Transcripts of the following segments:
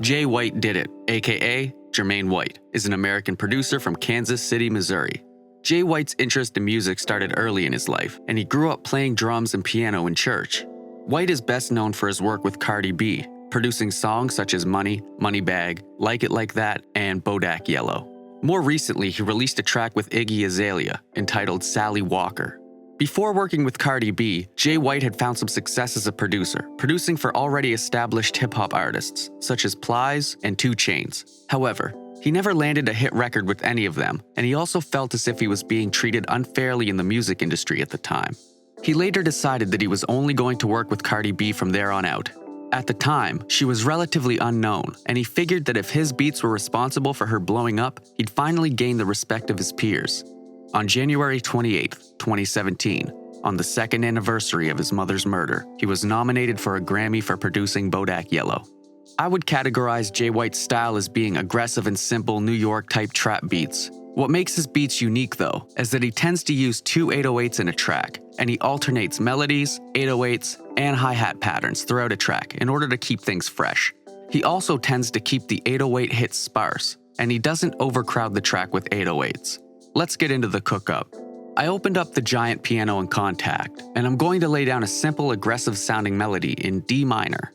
Jay White Did It, aka Jermaine White, is an American producer from Kansas City, Missouri. Jay White's interest in music started early in his life, and he grew up playing drums and piano in church. White is best known for his work with Cardi B, producing songs such as Money, Money Bag, Like It Like That, and Bodak Yellow. More recently, he released a track with Iggy Azalea entitled Sally Walker. Before working with Cardi B, Jay White had found some success as a producer, producing for already established hip-hop artists, such as Plies and 2 Chainz. However, he never landed a hit record with any of them, and he also felt as if he was being treated unfairly in the music industry at the time. He later decided that he was only going to work with Cardi B from there on out. At the time, she was relatively unknown, and he figured that if his beats were responsible for her blowing up, he'd finally gain the respect of his peers. On January 28, 2017, on the 2nd anniversary of his mother's murder, he was nominated for a Grammy for producing Bodak Yellow. I would categorize Jay White's style as being aggressive and simple New York-type trap beats. What makes his beats unique, though, is that he tends to use 2 808s in a track, and he alternates melodies, 808s, and hi-hat patterns throughout a track in order to keep things fresh. He also tends to keep the 808 hits sparse, and he doesn't overcrowd the track with 808s. Let's get into the cook-up. I opened up the giant piano in Contact, and I'm going to lay down a simple aggressive-sounding melody in D minor.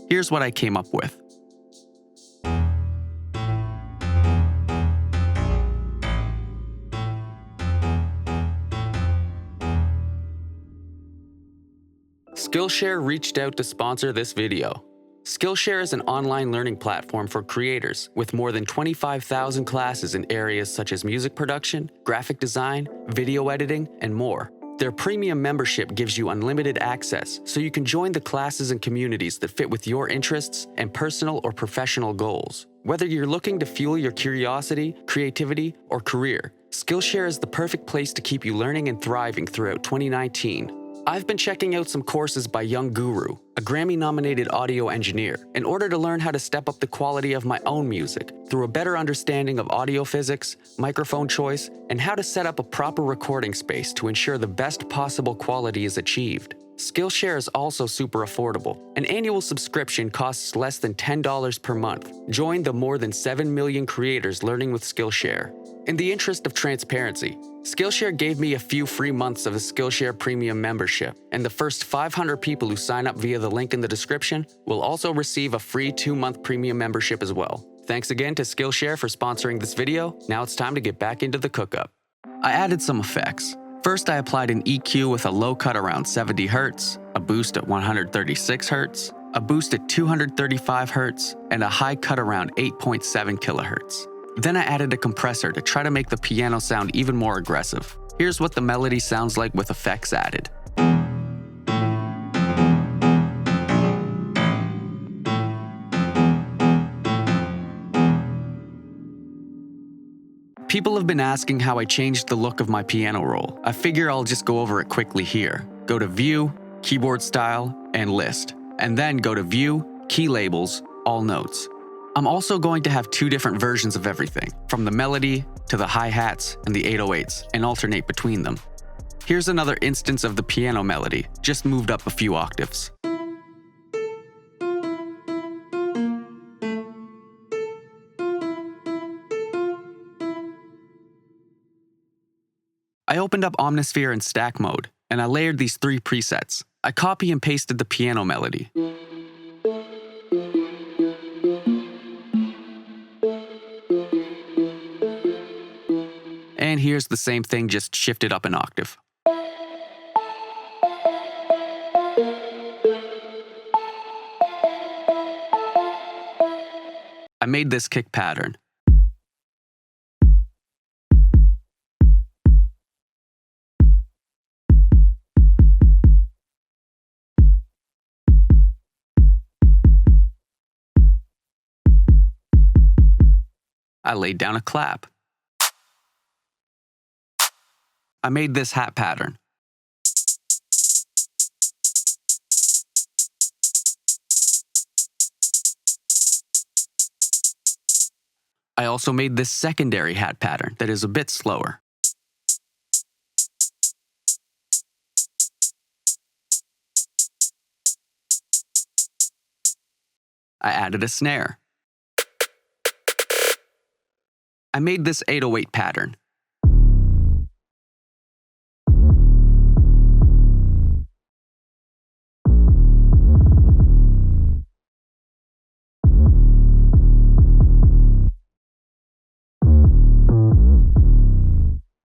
Here's what I came up with. Skillshare reached out to sponsor this video. Skillshare is an online learning platform for creators with more than 25,000 classes in areas such as music production, graphic design, video editing, and more. Their premium membership gives you unlimited access, so you can join the classes and communities that fit with your interests and personal or professional goals. Whether you're looking to fuel your curiosity, creativity, or career, Skillshare is the perfect place to keep you learning and thriving throughout 2019. I've been checking out some courses by Young Guru, a Grammy-nominated audio engineer, in order to learn how to step up the quality of my own music through a better understanding of audio physics, microphone choice, and how to set up a proper recording space to ensure the best possible quality is achieved. Skillshare is also super affordable. An annual subscription costs less than $10 per month. Join the more than 7 million creators learning with Skillshare. In the interest of transparency, Skillshare gave me a few free months of the Skillshare Premium membership, and the first 500 people who sign up via the link in the description will also receive a free 2-month premium membership as well. Thanks again to Skillshare for sponsoring this video. Now it's time to get back into the cook-up. I added some effects. First, I applied an EQ with a low cut around 70 Hz, a boost at 136 Hz, a boost at 235 Hz, and a high cut around 8.7 kHz. Then I added a compressor to try to make the piano sound even more aggressive. Here's what the melody sounds like with effects added. People have been asking how I changed the look of my piano roll. I figure I'll just go over it quickly here. Go to View, Keyboard Style, and List, and then go to View, Key Labels, All Notes. I'm also going to have 2 different versions of everything, from the melody to the hi-hats and the 808s, and alternate between them. Here's another instance of the piano melody, just moved up a few octaves. I opened up Omnisphere in stack mode, and I layered these 3 presets. I copy and pasted the piano melody. And here's the same thing, just shifted up an octave. I made this kick pattern. I laid down a clap. I made this hat pattern. I also made this secondary hat pattern that is a bit slower. I added a snare. I made this 808 pattern.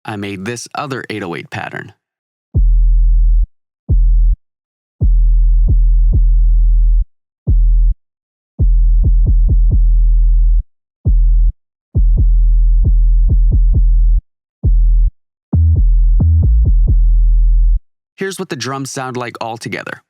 I made this other 808 pattern. Here's what the drums sound like all together.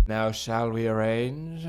Now shall we arrange?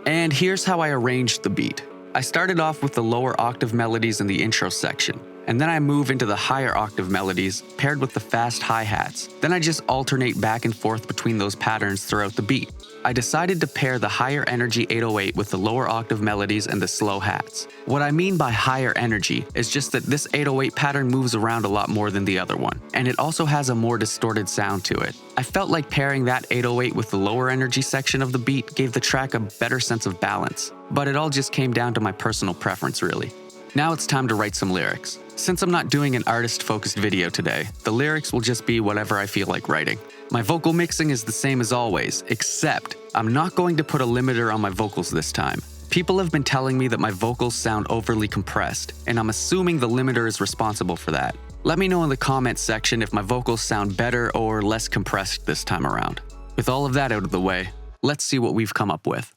And here's how I arranged the beat. I started off with the lower octave melodies in the intro section, and then I move into the higher octave melodies paired with the fast hi-hats. Then I just alternate back and forth between those patterns throughout the beat. I decided to pair the higher energy 808 with the lower octave melodies and the slow hats. What I mean by higher energy is just that this 808 pattern moves around a lot more than the other one, and it also has a more distorted sound to it. I felt like pairing that 808 with the lower energy section of the beat gave the track a better sense of balance, but it all just came down to my personal preference really. Now it's time to write some lyrics. Since I'm not doing an artist-focused video today, the lyrics will just be whatever I feel like writing. My vocal mixing is the same as always, except I'm not going to put a limiter on my vocals this time. People have been telling me that my vocals sound overly compressed, and I'm assuming the limiter is responsible for that. Let me know in the comments section if my vocals sound better or less compressed this time around. With all of that out of the way, let's see what we've come up with.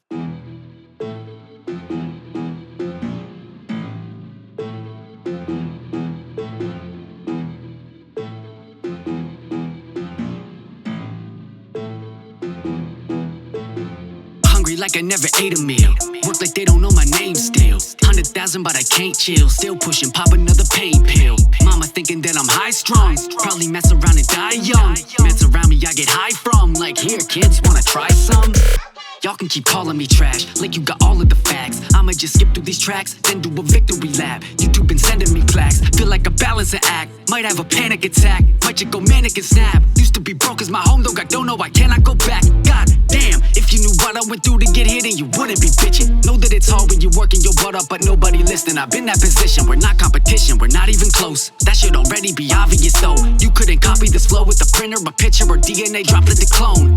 Like I never ate a meal. Work like they don't know my name still. 100,000 but I can't chill. Still pushing, pop another pain pill. Mama thinking that I'm high strung. Probably mess around and die young. Mess around me I get high from. Like here kids wanna try some? Y'all can keep calling me trash, like you got all of the facts. I'ma just skip through these tracks, then do a victory lap. YouTube been sending me plaques, feel like a balancing act. Might have a panic attack, might just go manic and snap. Used to be broke as my home dog, I don't know why can't I go back. God damn, if you knew what I went through to get here, then you wouldn't be bitching. Know that it's hard when you're working your butt up, but nobody listening. I've been in that position, we're not competition, we're not even close. That should already be obvious though. You couldn't copy this flow with a printer, a picture, or DNA droplet to clone.